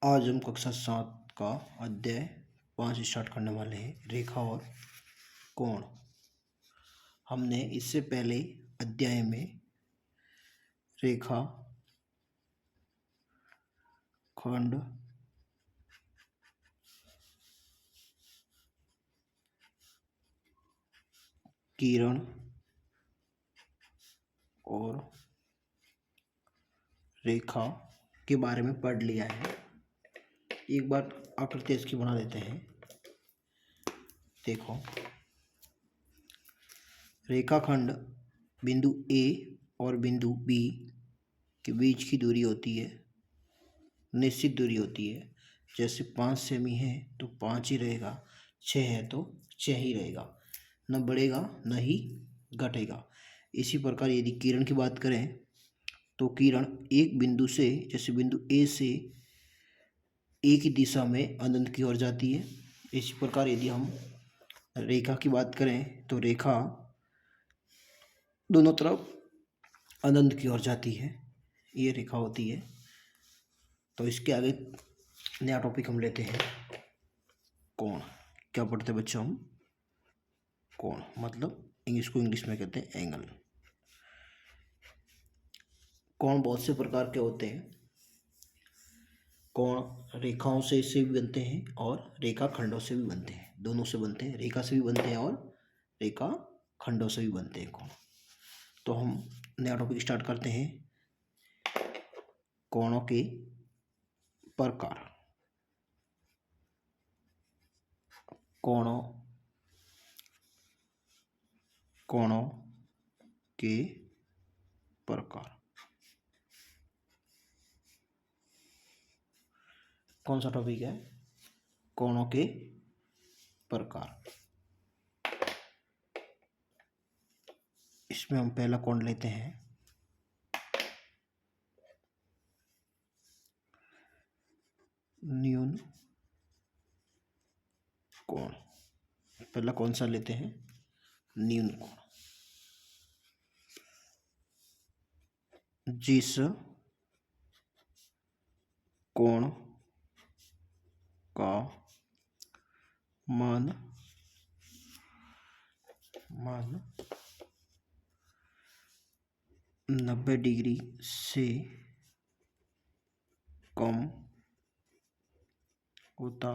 आज हम कक्षा 7 का अध्याय 5 स्टार्ट करने वाले हैं, रेखा और कोण। हमने इससे पहले अध्याय में रेखा, खंड, किरण और रेखा के बारे में पढ़ लिया है। एक बार आकृति इसकी बना देते हैं। देखो, रेखाखंड बिंदु ए और बिंदु बी के बीच की दूरी होती है, निश्चित दूरी होती है। जैसे 5 सेमी है तो 5 ही रहेगा, 6 है तो 6 ही रहेगा, न बढ़ेगा न ही घटेगा। इसी प्रकार यदि किरण की बात करें तो किरण एक बिंदु से, जैसे बिंदु ए से एक ही दिशा में अनंत की ओर जाती है। इसी प्रकार यदि हम रेखा की बात करें तो रेखा दोनों तरफ अनंत की ओर जाती है, ये रेखा होती है। तो इसके आगे नया टॉपिक हम लेते हैं, कोण। क्या पढ़ते हैं बच्चों हम? कोण मतलब इंग्लिश में कहते हैं एंगल। कोण बहुत से प्रकार के होते हैं। कोण रेखाओं से भी बनते हैं और रेखा खंडों से भी बनते हैं, दोनों से बनते हैं। रेखा से भी बनते हैं और रेखा खंडों से भी बनते हैं कोण। तो हम नया टॉपिक स्टार्ट करते हैं, कोणों के प्रकार। कोणों के प्रकार। कौन सा टॉपिक है? कोणों के प्रकार। इसमें हम पहला कोण लेते हैं, न्यून कोण। पहला कौन सा लेते हैं? न्यून कोण। जिस कोण का मान 90 डिग्री से कम होता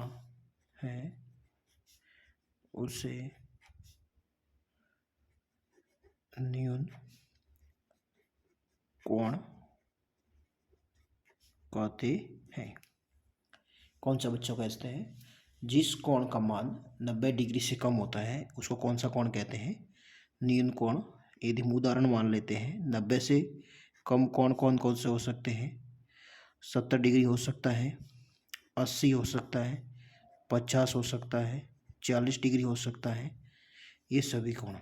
है उसे न्यून कोण कहते हैं। कौन सा बच्चों कहते हैं? जिस कोण का मान 90 डिग्री से कम होता है उसको कौन सा कोण कहते हैं? न्यून कोण। यदि हम उदाहरण मान लेते हैं, 90 से कम कोण कौन कौन से हो सकते हैं? 70 डिग्री हो सकता है, 80 हो सकता है, 50 हो सकता है, 40 डिग्री हो सकता है, ये सभी कोण।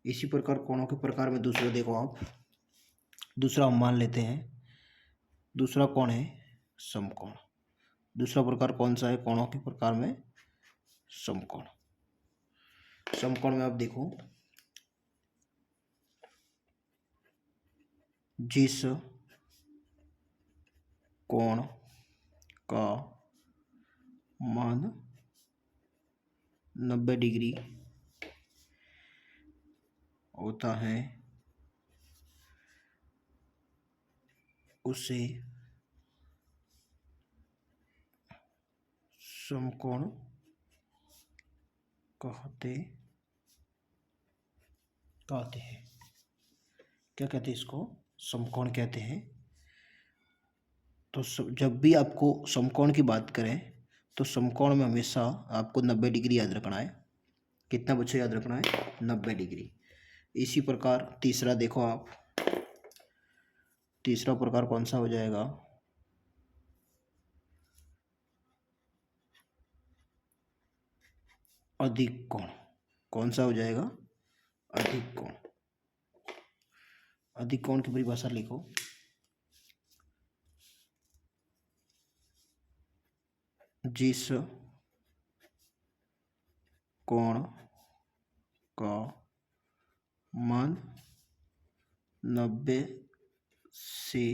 इसी प्रकार कोणों के प्रकार में दूसरा देखो आप, दूसरा हम मान लेते हैं, दूसरा कोण है समकोण। दूसरा प्रकार कौन सा है कोणों के प्रकार में? समकोण। समकोण में आप देखो, जिस कोण का मान 90 डिग्री होता है उसे समकोण कहते हैं। क्या कहते हैं इसको? समकोण कहते हैं। तो जब भी आपको समकोण की बात करें तो समकोण में हमेशा आपको 90 डिग्री याद रखना है। कितना बच्चों याद रखना है? 90 डिग्री। इसी प्रकार तीसरा देखो आप, तीसरा प्रकार कौन सा हो जाएगा? अधिक कोण। कौन सा हो जाएगा? अधिक कोण। अधिक कोण की परिभाषा लिखो, जिस कोण का मान 90 से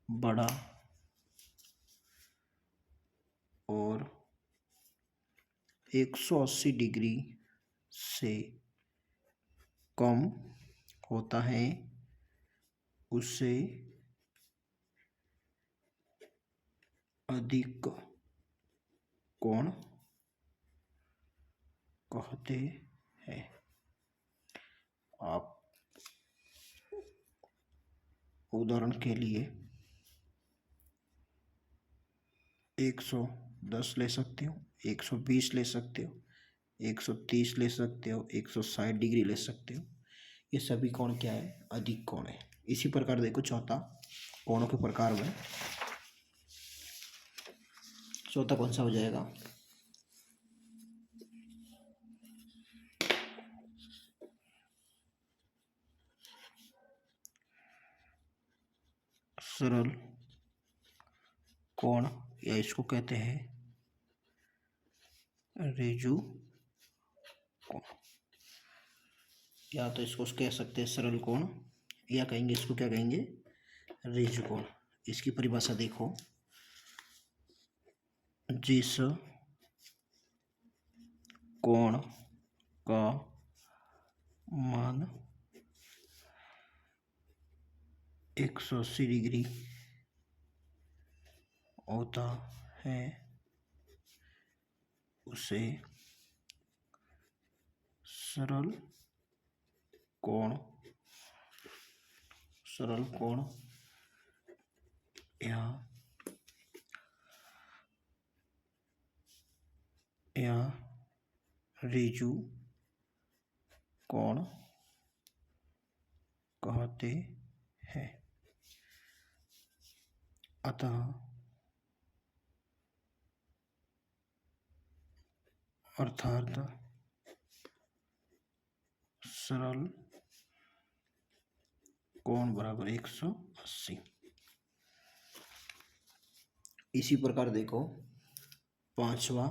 बड़ा और 180 डिग्री से कम होता है उसे अधिक कोण कहते हैं। आप उदाहरण के लिए 110 ले सकते हो, 120 ले सकते हो, 130 ले सकते हो, 160 डिग्री ले सकते हो। ये सभी कोण क्या है? अधिक कोण है। इसी प्रकार देखो चौथा कोणों के प्रकार में चौथा कौन सा हो जाएगा? सरल कोण, या इसको कहते हैं रेजु कोण, या तो इसको कह सकते हैं सरल कोण, या कहेंगे इसको क्या कहेंगे? रेजु कोण। इसकी परिभाषा देखो, जिस कोण का मान 180 डिग्री होता है उसे सरल कोण या रेजु कोण कहते हैं। अतः अर्थात सरल कोण बराबर 180। इसी प्रकार देखो पांचवा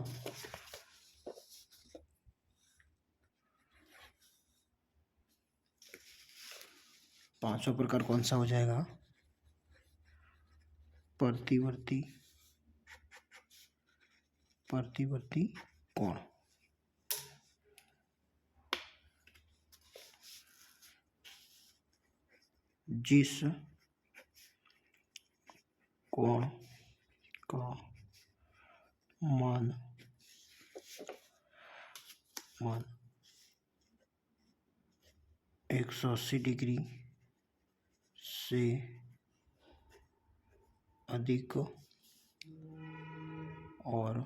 प्रकार कौन सा हो जाएगा? प्रतिवर्ती कोण। जिस कोण का मान 180 डिग्री से अधिक और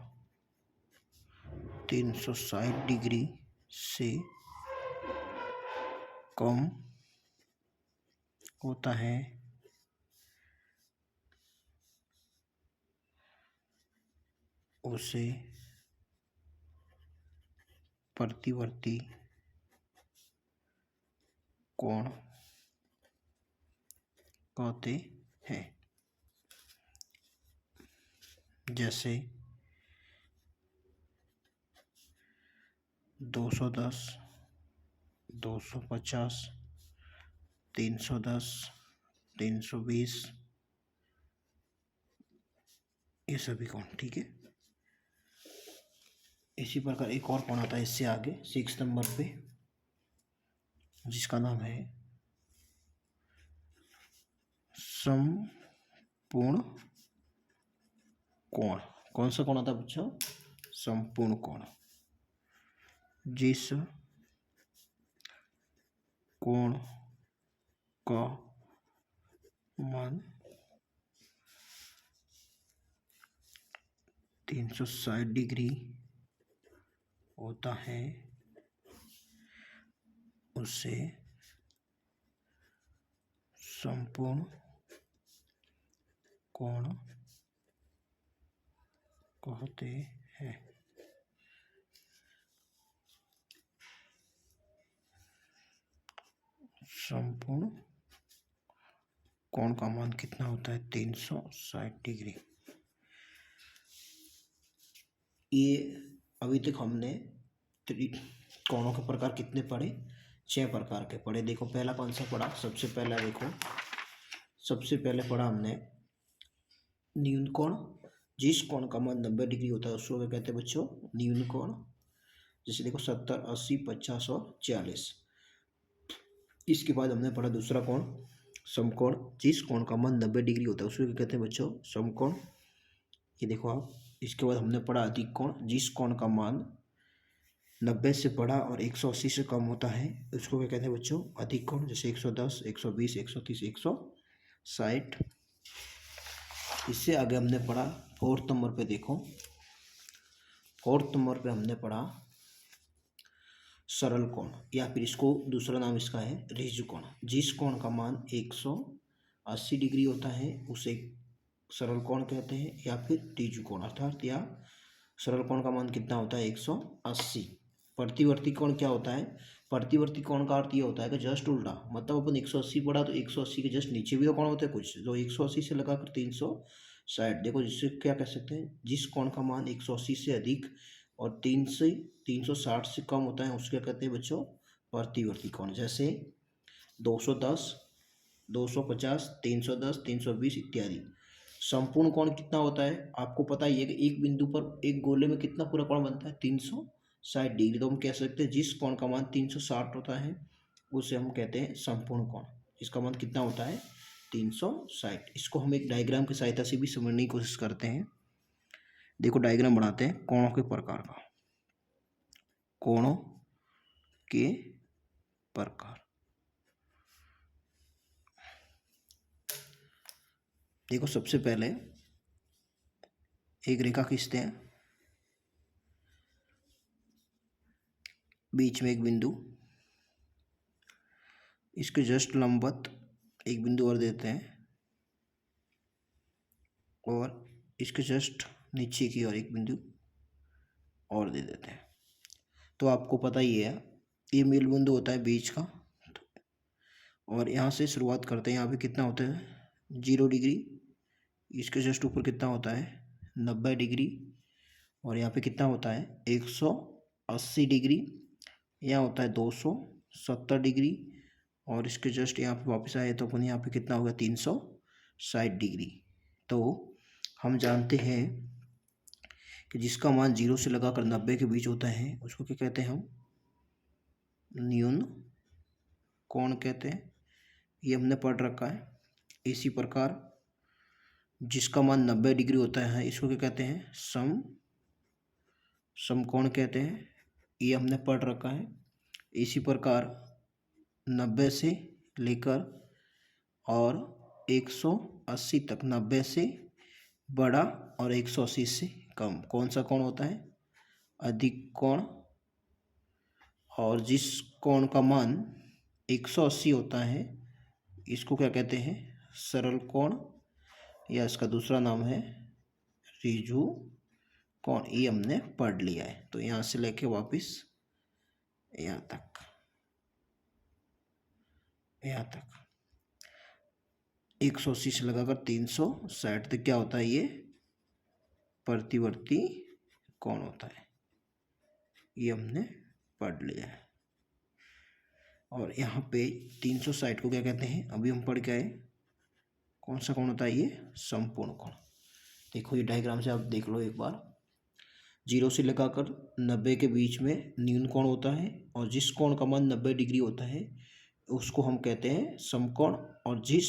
360 डिग्री से कम होता है उसे प्रतिवर्ती कोण कहते हैं। जैसे 210, 250, 310, 320, ये सभी कोण, ठीक है। इसी प्रकार एक और कोण आता है इससे आगे 6 नंबर पे, जिसका नाम है संपूर्ण कोण। कौन सा कोण आता है बच्चों? संपूर्ण कोण। जिस कोण का मान 360 डिग्री होता है उसे संपूर्ण कोण कहते हैं। संपूर्ण कोण का मान कितना होता है? 360 डिग्री। ये अभी तक हमने कोणों के प्रकार कितने पढ़े? 6 प्रकार के पढ़े। देखो पहला कौन सा पढ़ा? सबसे पहले पढ़ा हमने न्यून कोण, जिस कोण का मान 90 डिग्री होता है उसको क्या कहते हैं बच्चों, न्यून कोण। जैसे देखो 70, 80, 50 और 40। इसके बाद हमने पढ़ा दूसरा कोण समकोण। जिस कोण का मान 90 डिग्री होता है उसको क्या कहते हैं बच्चों, समकोण। ये देखो आप। इसके बाद हमने पढ़ा अधिक कोण। जिस कोण का मान 90 से बड़ा और 180 से कम होता है उसको क्या कहते हैं बच्चों, अधिक कोण। जैसे 110, 120, 130, 160। इससे आगे हमने पढ़ा फोर्थ नंबर पे देखो। फोर्थ नंबर पे हमने पढ़ा सरल कोण, या फिर इसको दूसरा नाम इसका है ऋजु कोण। जिस कोण का मान 180 डिग्री होता है उसे सरल कोण कहते हैं, या फिर ऋजु कोण। अर्थात या सरल कोण का मान कितना होता है, 180। प्रतिवर्ती कोण क्या होता है, प्रतिवर्ती कोण का अर्थ ये होता है कि जस्ट उल्टा, मतलब अपन 180 पढ़ा तो 180 के जस्ट नीचे भी तो कोण होते हैं कुछ, जो 180 से लगाकर 360। देखो जिससे क्या कह सकते हैं, जिस कोण का मान 180 से अधिक और 360 से कम होता है उसके कहते हैं बच्चों प्रतिवर्ती कोण। जैसे 210, 250, 310, 320 इत्यादि। संपूर्ण कोण कितना होता है आपको पता ही है कि एक बिंदु पर एक गोले में कितना पूरा कोण बनता है, 360 डिग्री। तो हम कह सकते हैं जिस कोण का मान 360 होता है उसे हम कहते हैं संपूर्ण कोण। इसका मान कितना होता है, 360। इसको हम एक डायग्राम की सहायता से भी समझने की कोशिश करते हैं। देखो डायग्राम बनाते हैं कोणों के प्रकार का। कोणों के प्रकार। देखो सबसे पहले एक रेखा खींचते हैं, बीच में एक बिंदु, इसके जस्ट लंबवत एक बिंदु और देते हैं, और इसके जस्ट नीचे की ओर एक बिंदु और दे देते हैं। तो आपको पता ही है ये मूल बिंदु होता है बीच का, और यहाँ से शुरुआत करते हैं। यहाँ पे कितना होता है, 0 डिग्री। इसके जस्ट ऊपर कितना होता है, 90 डिग्री। और यहाँ पे कितना होता है, 180 डिग्री। यहाँ होता है 270 डिग्री। और इसके जस्ट यहाँ पे वापस आए तो अपन यहाँ पे कितना होगा, 360 डिग्री। तो हम जानते हैं कि जिसका मान 0 से लगाकर 90 के बीच होता है उसको क्या कहते हैं हम, न्यून कोण कहते हैं। ये हमने पढ़ रखा है। इसी प्रकार जिसका मान 90 डिग्री होता है इसको क्या कहते हैं, समकोण कहते हैं। ये हमने पढ़ रखा है। इसी प्रकार 90 से लेकर और 180 तक, 90 से बड़ा और 180 से कम कौन सा कोण होता है, अधिक कोण। और जिस कोण का मान 180 होता है इसको क्या कहते हैं, सरल कोण, या इसका दूसरा नाम है ऋजु कोण। ये हमने पढ़ लिया है। तो यहाँ से लेके वापस यहाँ तक 180 से लगाकर 360 तक क्या होता है, ये प्रतिवर्ती कोण होता है। ये हमने पढ़ लिया है। और यहाँ पे 360 को क्या कहते हैं, अभी हम पढ़ के आए, कौन सा कोण होता है, ये संपूर्ण कोण। देखो ये डायग्राम से आप देख लो एक बार। 0 से लगाकर 90 के बीच में न्यून कोण होता है, और जिस कोण का मान 90 डिग्री होता है उसको हम कहते हैं समकोण। और जिस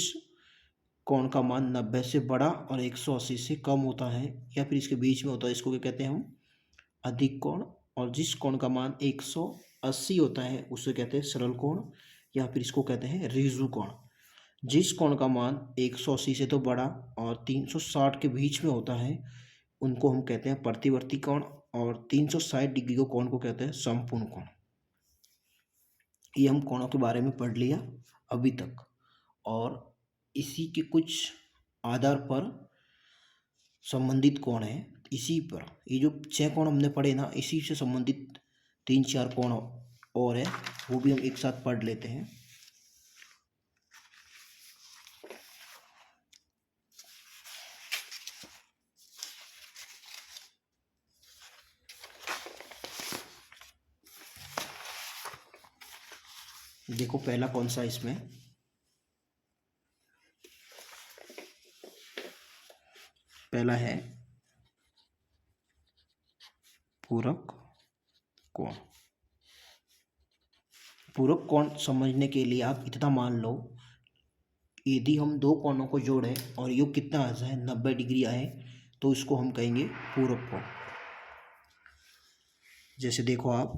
कोण का मान 90 से बड़ा और 180 से कम होता है या फिर इसके बीच में होता है इसको क्या कहते हैं हम, अधिक कोण। और जिस कोण का मान 180 होता है उसे कहते हैं सरल कोण, या फिर इसको कहते हैं ऋजु कोण। जिस कोण का मान 180 से तो बड़ा और 360 के बीच में होता है उनको हम कहते हैं प्रतिवर्ती कोण, और 360 डिग्री को कोण को कहते हैं संपूर्ण कोण। ये हम कोणों के बारे में पढ़ लिया अभी तक, और इसी के कुछ आधार पर संबंधित कोण है। इसी पर ये जो 6 कोण हमने पढ़े ना, इसी से संबंधित 3-4 कोण और है, वो भी हम एक साथ पढ़ लेते हैं। देखो पहला कौन सा इसमें, पहला है पूरक कोण। पूरक कोण समझने के लिए आप इतना मान लो, यदि हम दो कोणों को जोड़ें और योग कितना आ जाए 90 डिग्री आए तो इसको हम कहेंगे पूरक कोण। जैसे देखो आप,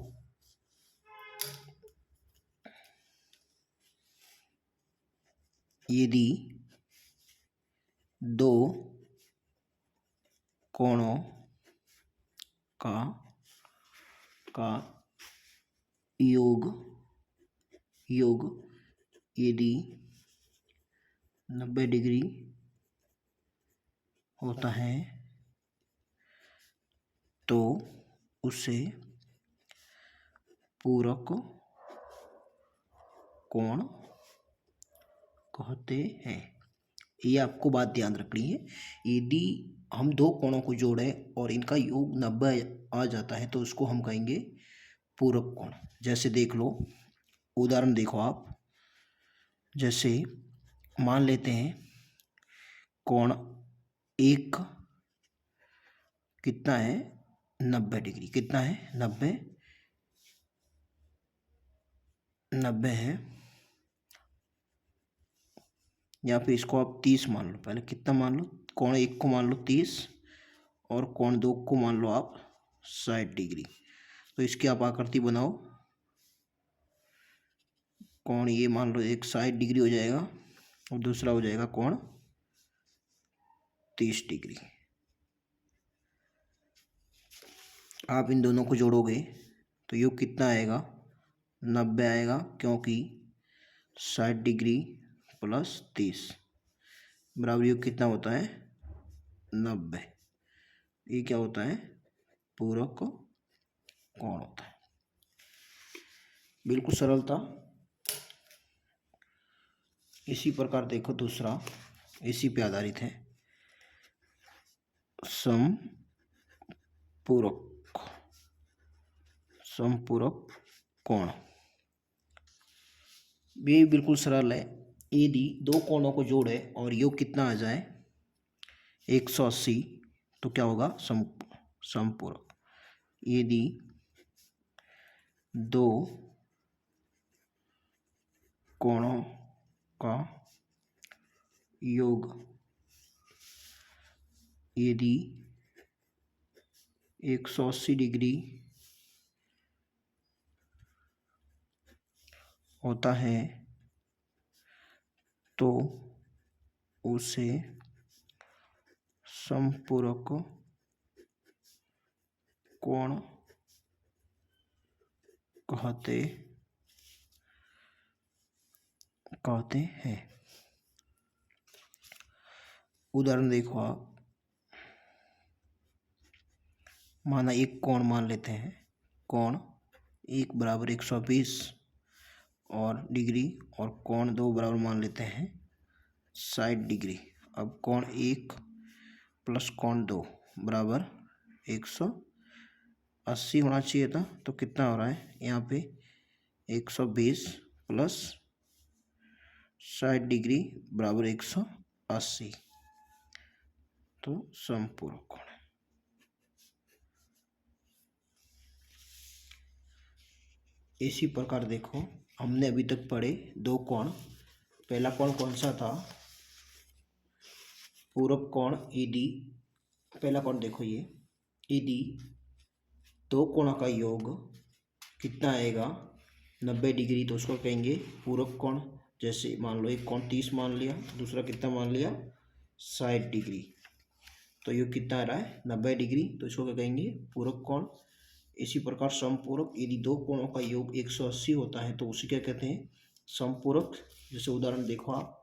यदि दो कोणों का योग यदि 90 डिग्री होता है तो उसे पूरक कोण कहते हैं। ये आपको बात ध्यान रखनी है। यदि हम दो कोणों को जोड़ें और इनका योग 90 आ जाता है तो उसको हम कहेंगे पूरक कोण। जैसे देख लो, उदाहरण देखो आप। जैसे मान लेते हैं कोण एक कितना है 90 डिग्री, कितना है 90 है। यहाँ पे इसको आप 30 मान लो। पहले कितना मान लो, कोण एक को मान लो 30 और कोण दो को मान लो आप 60 डिग्री। तो इसकी आप आकृति बनाओ। कोण ये मान लो एक 60 डिग्री हो जाएगा और दूसरा हो जाएगा कोण 30 डिग्री। आप इन दोनों को जोड़ोगे तो योग कितना आएगा 90 आएगा, क्योंकि 60 डिग्री प्लस 30 बराबर योग कितना होता है 90। ये क्या होता है पूरक कोण होता है। बिल्कुल सरल था। इसी प्रकार देखो दूसरा, इसी पे आधारित है, समपूरक कोण। भी बिल्कुल सरल है। यदि दो कोणों को जोड़े और योग कितना आ जाए 180 तो क्या होगा समपूरक। यदि दो कोणों का योग यदि 180 डिग्री होता है तो उसे समपूरक कोण कहते हैं। उदाहरण देखो आप। माना एक कोण मान लेते हैं, कोण एक बराबर 120 और डिग्री और कोण दो बराबर मान लेते हैं 60 डिग्री। अब कोण एक प्लस कोण दो बराबर 180 होना चाहिए था। तो कितना हो रहा है यहाँ पे 120 प्लस 60 डिग्री बराबर 180, तो समपूरक कोण। इसी प्रकार देखो, हमने अभी तक पढ़े दो कोण। पहला कोण कौन सा था पूरक कोण। यदि पहला कोण देखो, ये यदि दो कोणों का योग कितना आएगा 90 डिग्री तो उसको कहेंगे पूरक कोण। जैसे मान लो एक कोण 30 मान लिया, दूसरा कितना मान लिया 60 डिग्री, तो योग कितना आ रहा है 90 डिग्री, तो इसको क्या कहेंगे पूरक कोण। इसी प्रकार समपूरक, यदि दो कोणों का योग 180 होता है तो उसे क्या कहते हैं समपूरक। जैसे उदाहरण देखो आप,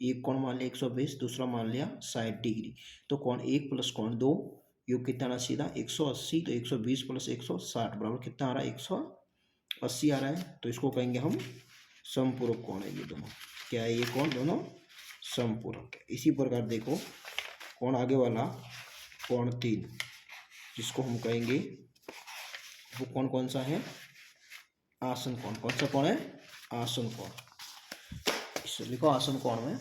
एक कोण मान लिया 120, दूसरा मान लिया 60 डिग्री, तो कोण एक प्लस कोण दो योग कितना आना सीधा 180, तो 120 प्लस 160 बराबर कितना आ रहा है 180 आ रहा है, तो इसको कहेंगे हम समपूरक कोण है। ये दोनों क्या है, ये कोण दोनों समपूरक है। इसी प्रकार देखो कोण आगे वाला कोण 3, जिसको हम कहेंगे वो कोण कौन सा है आसन कोण। कौन सा कोण है आसन कोण। इसे लिखो आसन कोण में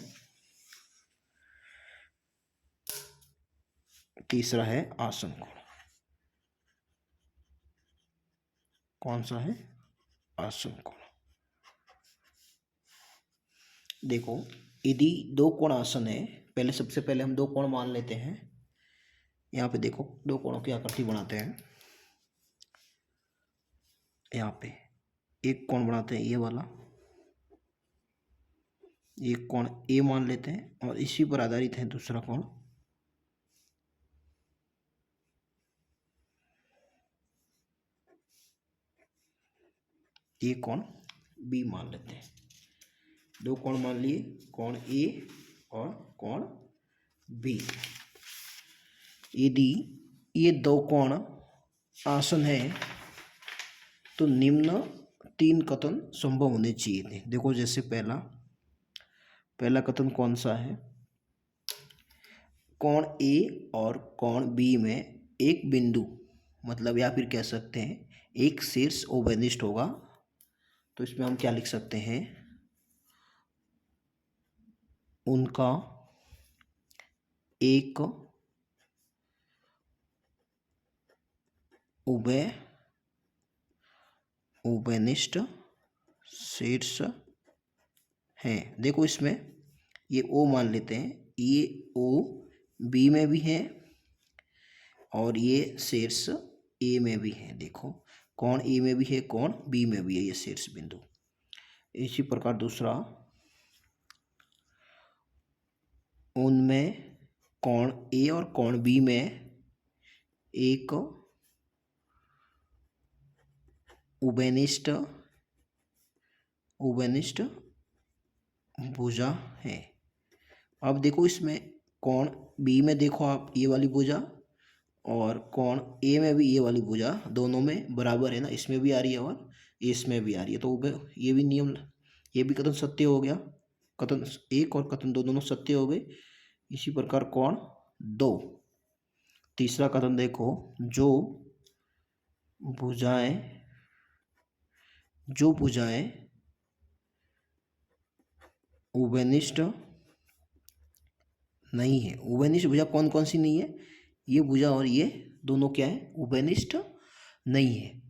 तीसरा है आसन कोण। कौन सा है? आसन कोण। देखो यदि दो कोण आसन है, पहले सबसे पहले हम दो कोण मान लेते हैं। यहाँ पे देखो दो कोणों की आकृति बनाते हैं। यहाँ पे एक कोण बनाते हैं ये वाला, एक कोण ए मान लेते हैं और इसी पर आधारित है दूसरा कोण, ये कोण बी मान लेते हैं। दो कोण मान लिए, कोण ए और कोण बी। यदि ये दो कोण आसन है तो निम्न तीन कथन संभव होने चाहिए थे। देखो जैसे पहला कथन कौन सा है? कोण ए और कोण बी में एक बिंदु, मतलब या फिर कह सकते हैं एक शीर्ष ओबेनिष्ठ होगा। तो इसमें हम क्या लिख सकते हैं? उनका एक ओबेनिष्ठ शीर्ष है। देखो इसमें ये ओ मान लेते हैं, ये ओ बी में भी है और ये शीर्ष ए में भी है। देखो कोण ए में भी है, कोण बी में भी है, ये शीर्ष बिंदु। इसी प्रकार दूसरा, उनमें कोण ए और कोण बी में एक उभयनिष्ठ भुजा है। अब देखो इसमें कोण बी में देखो आप ये वाली भुजा और कोण ए में भी ये वाली भुजा दोनों में बराबर है ना, इसमें भी आ रही है और इसमें भी आ रही है। तो ये भी नियम, ये भी कथन सत्य हो गया। कथन एक और कथन दो दोनों सत्य हो गए। इसी प्रकार कोण दो, तीसरा कथन देखो, जो भुजाएं उभयनिष्ठ नहीं है। उभयनिष्ठ भुजा कौन कौन सी नहीं है? ये भुजा और ये दोनों क्या है? उभयनिष्ठ नहीं है।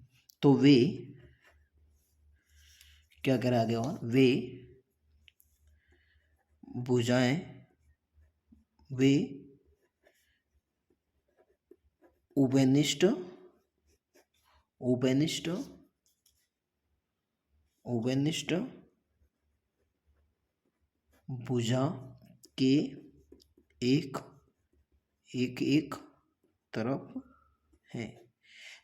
तो वे क्या कह रहा आगे और, वे भुजाएं वे उभयनिष्ठ भुजा के एक तरफ है।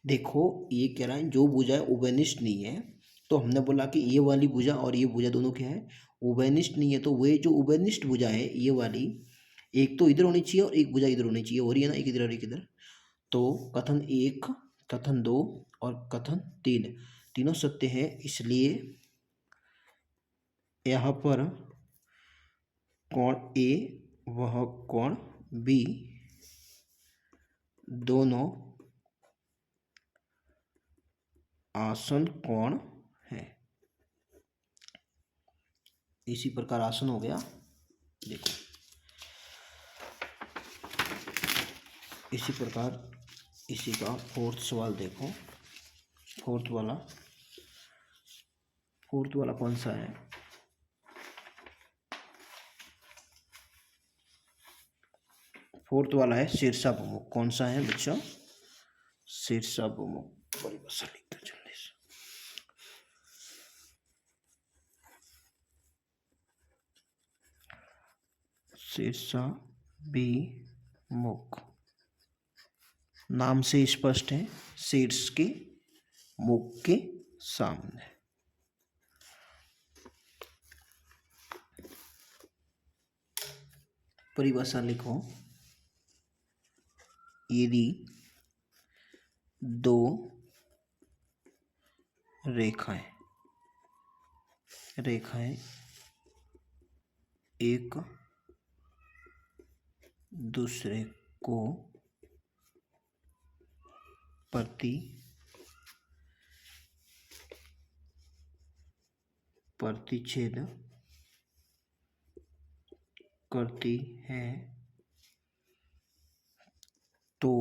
देखो ये कह रहा है जो भुजा उभयनिष्ठ नहीं है, तो हमने बोला कि ये वाली भुजा और ये भुजा दोनों क्या है? उभयनिष्ठ नहीं है। तो वे जो उभयनिष्ठ भुजा है ये वाली, एक तो इधर होनी चाहिए और एक भुजा इधर होनी चाहिए, हो रही है ना, एक इधर और एक इधर। तो कथन एक, कथन दो और कथन तीन तीनों सत्य है। इसलिए यहाँ पर कोण ए वह कोण बी दोनों आसन कोण है। इसी प्रकार आसन हो गया। देखो इसी प्रकार इसी का फोर्थ सवाल देखो। फोर्थ वाला कौन सा है? फोर्थ वाला है शीर्षाभिमुख। कौन सा है बच्चों? शीर्षाभिमुख। परिभाषा लिखते जल्दी से। शीर्षाभिमुख नाम से स्पष्ट है, शीर्ष के मुख के सामने। परिभाषा लिखो, यदि दो रेखाएं एक दूसरे को प्रतिच्छेद करती है तो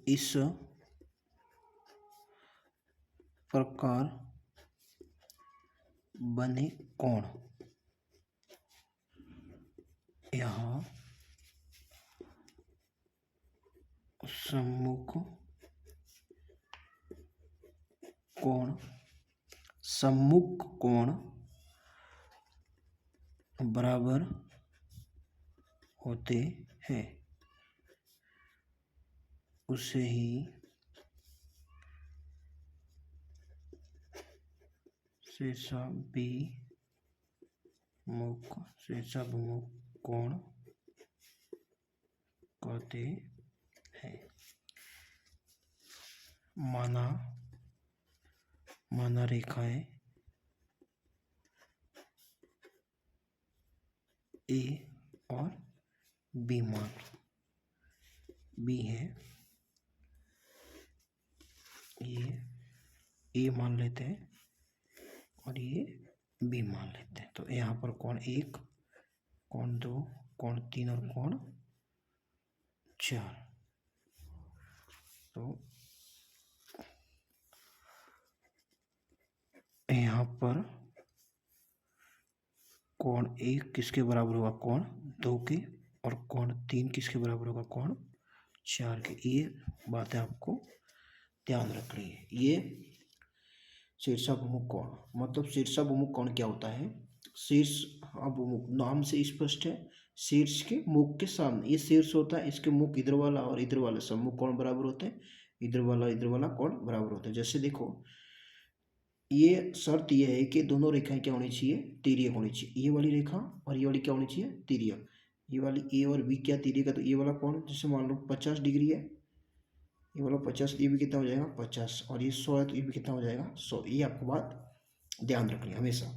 इस प्रकार बने कोण यहाँ सम्मुख कोण बराबर होते हैं, उसे ही शीर्षाभिमुख कोण कहते हैं। माना रेखाएं ए और बी बी है, ये ए मान लेते हैं और ये बी मान लेते हैं। तो यहाँ पर कोण 1, कोण 2, कोण 3 और कोण 4। तो यहाँ पर कोण 1 किसके बराबर होगा? कोण 2 के। और कोण 3 किसके बराबर होगा? कोण 4 के। ये बातें आपको ध्यान रखनी है। ये शीर्षाभिमुख कोण, मतलब शीर्षाभिमुख कोण क्या होता है? शीर्ष अभिमुख नाम से स्पष्ट है, शीर्ष के मुख के सामने ये शीर्ष होता है, इसके मुख इधर वाला और इधर वाला सम्मुख कोण बराबर होते हैं, इधर वाला कोण बराबर होता है। जैसे देखो, ये शर्त ये है कि दोनों रेखाएं क्या होनी चाहिए? तिर्यक होनी चाहिए। ये वाली रेखा और ये वाली क्या होनी चाहिए? तिर्यक। ये वाली ए और बी क्या तिर्यक है? तो ये वाला कोण जैसे मान लो 50 डिग्री है, ये वाला 50, ये भी कितना हो जाएगा? 50। और ये 100 है तो ये भी कितना हो जाएगा? 100। ये आपको बात ध्यान रखनी है हमेशा।